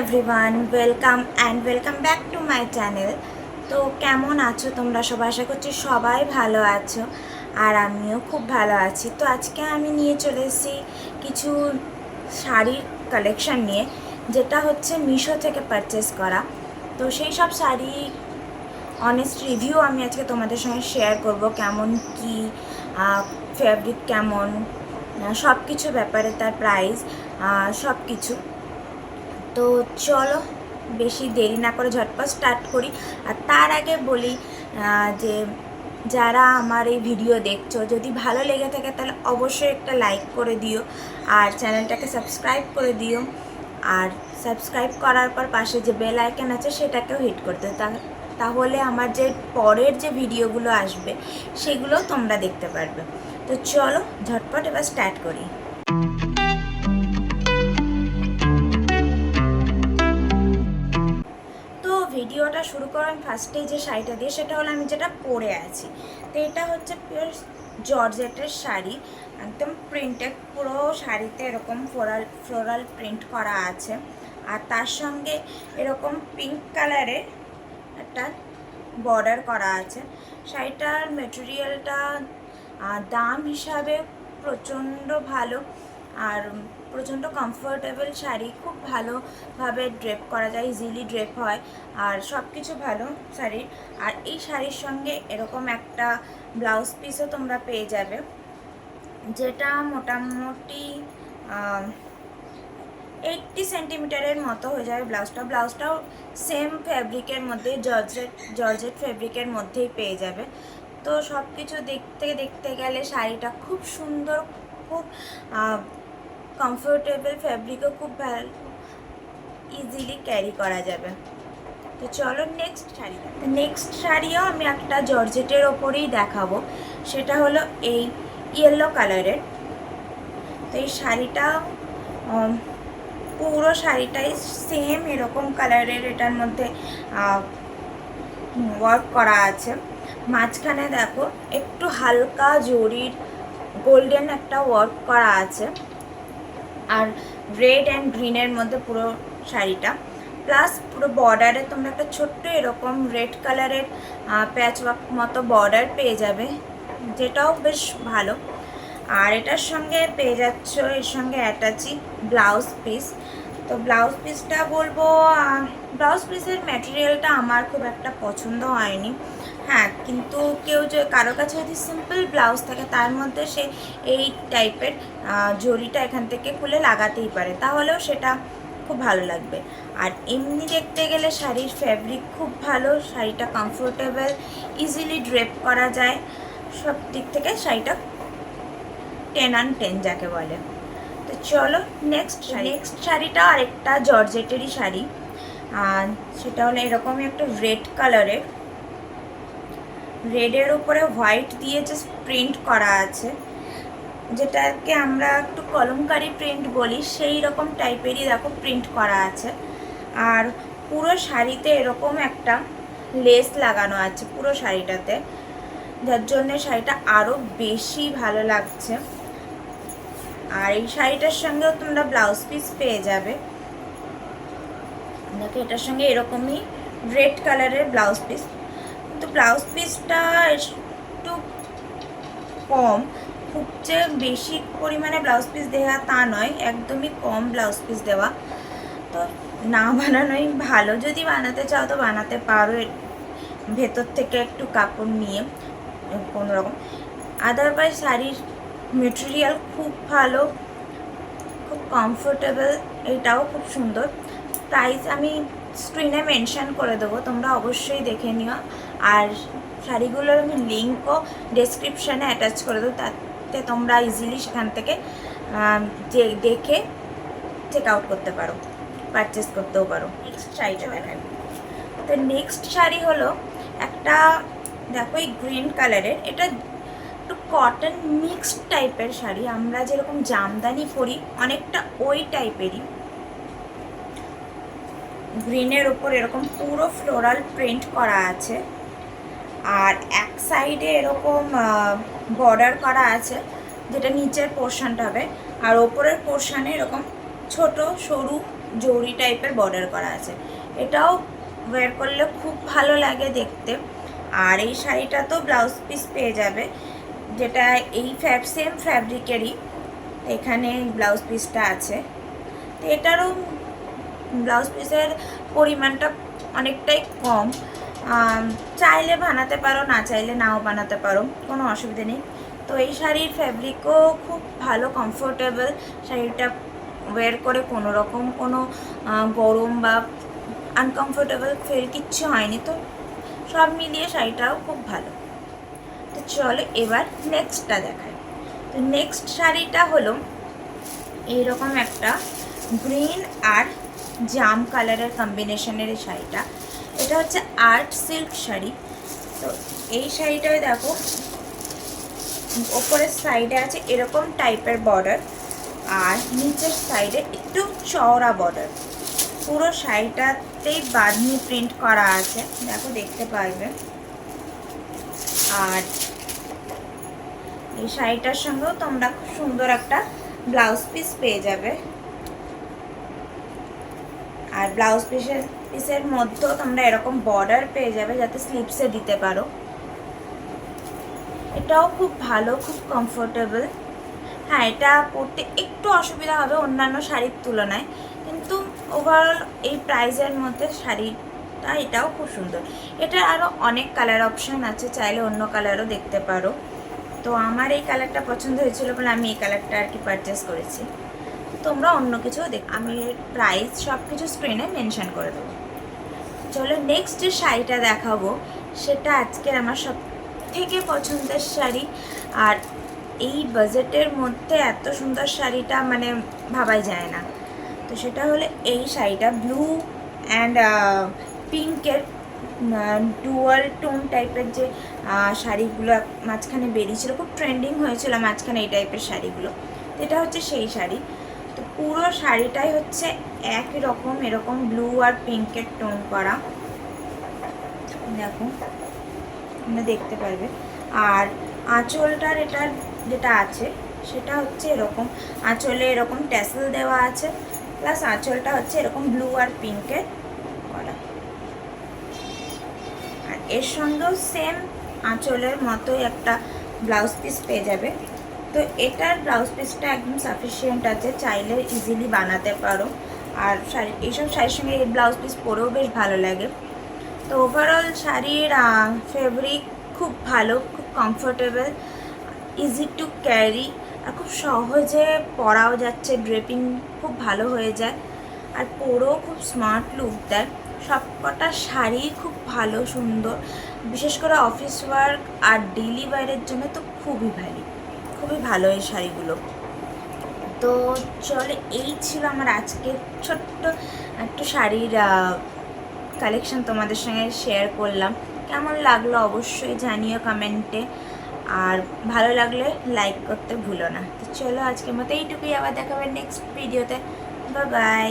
Everyone, welcome back to my channel. তো কেমন আছো তোমরা সবাই? আশা করছি সবাই ভালো আছো, আর আমিও খুব ভালো আছি। তো আজকে আমি নিয়ে চলে এসেছি কিছু শাড়ির কালেকশন নিয়ে, যেটা হচ্ছে মিশো থেকে পারচেস করা। তো সেই সব শাড়ি অনেস্ট রিভিউ আমি আজকে তোমাদের সঙ্গে শেয়ার করব, কেমন কি ফেব্রিক কেমন, সব কিছু ব্যাপারে, তার প্রাইস, সব কিছু। তো চলো বেশি দেরি না করে ঝটপট স্টার্ট করি। আর তার আগে বলি যে যারা আমার এই ভিডিও দেখছো, যদি ভালো লেগে থাকে তাহলে অবশ্যই একটা লাইক করে দিও, আর চ্যানেলটাকে সাবস্ক্রাইব করে দিও। আর সাবস্ক্রাইব করার পর পাশে যে বেল আইকন আছে সেটাকেও হিট করতে, তাহলে আমার যে পরের যে ভিডিওগুলো আসবে সেগুলোও তোমরা দেখতে পারবে। তো চলো ঝটপট এবার স্টার্ট করি। ভিডিওটা শুরু করেন ফার্স্টে যে শাড়িটা দিয়ে, সেটা হলো আমি যেটা পরে আছি। তো এটা হচ্ছে পিওর জর্জেটের শাড়ি, একদম প্রিন্টেড, পুরো শাড়িতে এরকম ফ্লোরাল প্রিন্ট করা আছে। আর তার সঙ্গে এরকম পিঙ্ক কালারের একটা বর্ডার করা আছে। শাড়িটার মেটেরিয়ালটা দাম হিসাবে প্রচণ্ড ভালো, আর প্রচণ্ড কমফোর্টেবল শাড়ি, খুব ভালোভাবে ড্রেপ করা যায়, ইজিলি ড্রেপ হয়, আর সব কিছু ভালো শাড়ির। আর এই শাড়ির সঙ্গে এরকম একটা ব্লাউজ পিসও তোমরা পেয়ে যাবে, যেটা মোটামুটি 80 সেন্টিমিটারের মতো হয়ে যাবে ব্লাউজটাও সেম ফ্যাব্রিকের মধ্যে, জর্জেট ফ্যাব্রিকের মধ্যেই পেয়ে যাবে। তো সব কিছু দেখতে গেলে শাড়িটা খুব সুন্দর, খুব কমফোর্টেবল, ফ্যাব্রিকও খুব ভালো, ইজিলি ক্যারি করা যাবে। তো চলো নেক্সট শাড়িও আমি একটা জর্জেটের ওপরেই দেখাবো, সেটা হলো এই ইয়েলো কালারের। তো এই শাড়িটা পুরো শাড়িটাই সেম এরকম কালারের, এটার মধ্যে ওয়ার্ক করা আছে। মাঝখানে দেখো একটু হালকা জরির গোল্ডেন একটা ওয়ার্ক করা আছে, আর রেড অ্যান্ড গ্রিনের মধ্যে পুরো শাড়িটা, প্লাস পুরো বর্ডারে তোমরা একটা ছোট্ট এরকম রেড কালারের প্যাচ ওয়ার্ক মতো বর্ডার পেয়ে যাবে, যেটাও বেশ ভালো। আর এটার সঙ্গে পেয়ে যাচ্ছ এর সঙ্গে অ্যাটাচি ব্লাউজ পিস। তো ব্লাউজ পিসটা বলবো, ব্লাউজ পিসের ম্যাটেরিয়ালটা আমার খুব একটা পছন্দ হয়নি। হ্যাঁ, কিন্তু কারো কাছে যদি সিম্পল ব্লাউজ থাকে, তার মধ্যে সে এই টাইপের জরিটা এখান থেকে খুলে লাগাতেই পারে, তাহলেও সেটা খুব ভালো লাগবে। আর এমনি দেখতে গেলে শাড়ির ফ্যাব্রিক খুব ভালো, শাড়িটা কমফোর্টেবল, ইজিলি ড্রেপ করা যায়, সব দিক থেকে শাড়িটা 10 on 10 যাকে বলে। তো চলো নেক্সট শাড়িটা আরেকটা জর্জেটেরই শাড়ি, সেটা হলো এরকমই একটা রেড কালারের, রেডের উপরে হোয়াইট দিয়ে জাস্ট প্রিন্ট করা আছে, যেটাকে আমরা একটু কলমকারি প্রিন্ট বলি, সেই রকম টাইপেরই দেখো প্রিন্ট করা আছে। আর পুরো শাড়িতে এরকম একটা লেস লাগানো আছে পুরো শাড়িটাতে, যার জন্য শাড়িটা আরও বেশি ভালো লাগছে। আর এই শাড়িটার সঙ্গেও তোমরা ব্লাউজ পিস পেয়ে যাবে। দেখো এটার সঙ্গে এরকমই রেড কালারের ব্লাউজ পিস, কিন্তু ব্লাউজ পিসটা একটু কম, খুব যে বেশি পরিমাণে ব্লাউজ পিস দেওয়া তা নয়, একদমই কম ব্লাউজ পিস দেওয়া। তো না বানানোই ভালো, যদি বানাতে চাও তো বানাতে পারো ভেতর থেকে একটু কাপড় নিয়ে কোনোরকম। আদারওয়াইজ শাড়ির মেটেরিয়াল খুব ভালো, খুব কমফোর্টেবল, এটাও খুব সুন্দর। প্রাইস আমি স্ক্রিনে মেনশন করে দেবো, তোমরা অবশ্যই দেখে নিও। আর শাড়িগুলোর আমি লিঙ্কও ডেসক্রিপশানে অ্যাটাচ করে দেবো, তাতে তোমরা ইজিলি সেখান থেকে দেখে চেক আউট করতে পারো, পারচেস করতেও পারো। নেক্সট শাড়িটা দেখাই। তো নেক্সট শাড়ি হলো একটা, দেখো এই গ্রিন কালারের, এটা একটু কটন মিক্সড টাইপের শাড়ি, আমরা যেরকম জামদানি পরি অনেকটা ওই টাইপেরই। গ্রিনের ওপর এরকম পুরো ফ্লোরাল প্রিন্ট করা আছে, আর এক সাইডে এরকম বর্ডার করা আছে, যেটা নিচের পোর্শনটা হবে, আর ওপরের পোর্শনে এরকম ছোট সরু জরি টাইপের বর্ডার করা আছে। এটাও ওয়্যার করলে খুব ভালো লাগে দেখতে। আর এই শাড়িটা তো ব্লাউজ পিস পেয়ে যাবে, যেটা এই সেম ফ্যাব্রিকেরই এখানে ব্লাউজ পিসটা আছে। তো এটারও ব্লাউজ পিসের পরিমাণটা অনেকটাই কম, চাইলে বানাতে পারো, না চাইলে নাও বানাতে পারো, কোনো অসুবিধা নেই। তো এই শাড়ির ফ্যাব্রিকও খুব ভালো, কমফোর্টেবল। শাড়িটা ওয়্যার করে কোনো রকম কোনো গরম বা আনকমফোর্টেবল ফিল কিচ্ছু হয়নি। তো সব মিলিয়ে শাড়িটাও খুব ভালো। তো চলো এবার নেক্সটটা দেখাই। তো নেক্সট শাড়িটা হলো এইরকম একটা গ্রিন আর জাম কালারের কম্বিনেশনের এই শাড়িটা। এটা হচ্ছে আর্ট সিল্ক শাড়ি। তো এই শাড়িটায় দেখো ওপরের সাইডে আছে এরকম টাইপের বর্ডার, আর নিচের সাইডে একটু চওড়া বর্ডার। পুরো শাড়িটাতেই বাঁধনি প্রিন্ট করা আছে, দেখো দেখতে পারবে। আর এই শাড়িটার সঙ্গেও তোমরা খুব সুন্দর একটা ব্লাউজ পিস পেয়ে যাবে। আর ব্লাউজ পিসের মধ্যেও তোমরা এরকম বর্ডার পেয়ে যাবে, যাতে স্লিপসে দিতে পারো। এটাও খুব ভালো, খুব কমফোর্টেবল। হ্যাঁ, এটা পরতে একটু অসুবিধা হবে অন্যান্য শাড়ির তুলনায়, কিন্তু ওভারঅল এই প্রাইসের মধ্যে শাড়িটা এটাও খুব সুন্দর। এটার আরও অনেক কালার অপশান আছে, চাইলে অন্য কালারও দেখতে পারো। তো আমার এই কালারটা পছন্দ হয়েছিল বলে আমি এই কালারটা আর কি পারচেস করেছি। তোমরা অন্য কিছুও দেখ, আমি এর প্রাইস সব কিছু স্ক্রিনে মেনশন করে দেবো। চলো নেক্সট যে শাড়িটা দেখাবো সেটা আজকের আমার সব থেকে পছন্দের শাড়ি। আর এই বাজেটের মধ্যে এত সুন্দর শাড়িটা মানে ভাবাই যায় না। তো সেটা হলো এই শাড়িটা ব্লু অ্যান্ড পিঙ্কের ডুয়াল টোন টাইপের যে শাড়িগুলো মাঝখানে বেরিয়েছিল, খুব ট্রেন্ডিং হয়েছিল মাঝখানে এই টাইপের শাড়িগুলো। এটা হচ্ছে সেই শাড়ি। তো পুরো শাড়িটাই হচ্ছে একই রকম এরকম ব্লু আর পিঙ্কের টোন করা, দেখো তোমরা দেখতে পারবে। আর আঁচলটার এটার যেটা আছে সেটা হচ্ছে এরকম, আঁচলে এরকম ট্যাসেল দেওয়া আছে, প্লাস আঁচলটা হচ্ছে এরকম ব্লু আর পিঙ্কের করা। আর এর সঙ্গেও সেম আঁচলের মতোই একটা ব্লাউজ পিস পেয়ে যাবে। তো এটার ব্লাউজ পিসটা একদম সাফিসিয়েন্ট আছে, চাইলে ইজিলি বানাতে পারো। আর শাড়ি এইসব শাড়ির সঙ্গে এই ব্লাউজ পিস পরেও বেশ ভালো লাগে। তো ওভারঅল শাড়ির ফেব্রিক খুব ভালো, খুব কমফোর্টেবল, ইজি টু ক্যারি, আর খুব সহজে পরাও যাচ্ছে, ড্রেপিং খুব ভালো হয়ে যায়, আর পরেও খুব স্মার্ট লুক দেয়। সবকটা শাড়ি খুব ভালো, সুন্দর, বিশেষ করে অফিস ওয়ার্ক আর ডেইলি ওয়্যারের জন্য তো খুবই ভালো এই শাড়িগুলো। তো চলে এই ছিল আমার আজকের ছোট্ট একটু শাড়ির কালেকশন তোমাদের সঙ্গে শেয়ার করলাম। কেমন লাগলো অবশ্যই জানিও কমেন্টে, আর ভালো লাগলে লাইক করতে ভুলো না। তো চলো আজকের মতো এইটুকুই, আবার দেখাবে নেক্সট ভিডিওতে। Bye bye.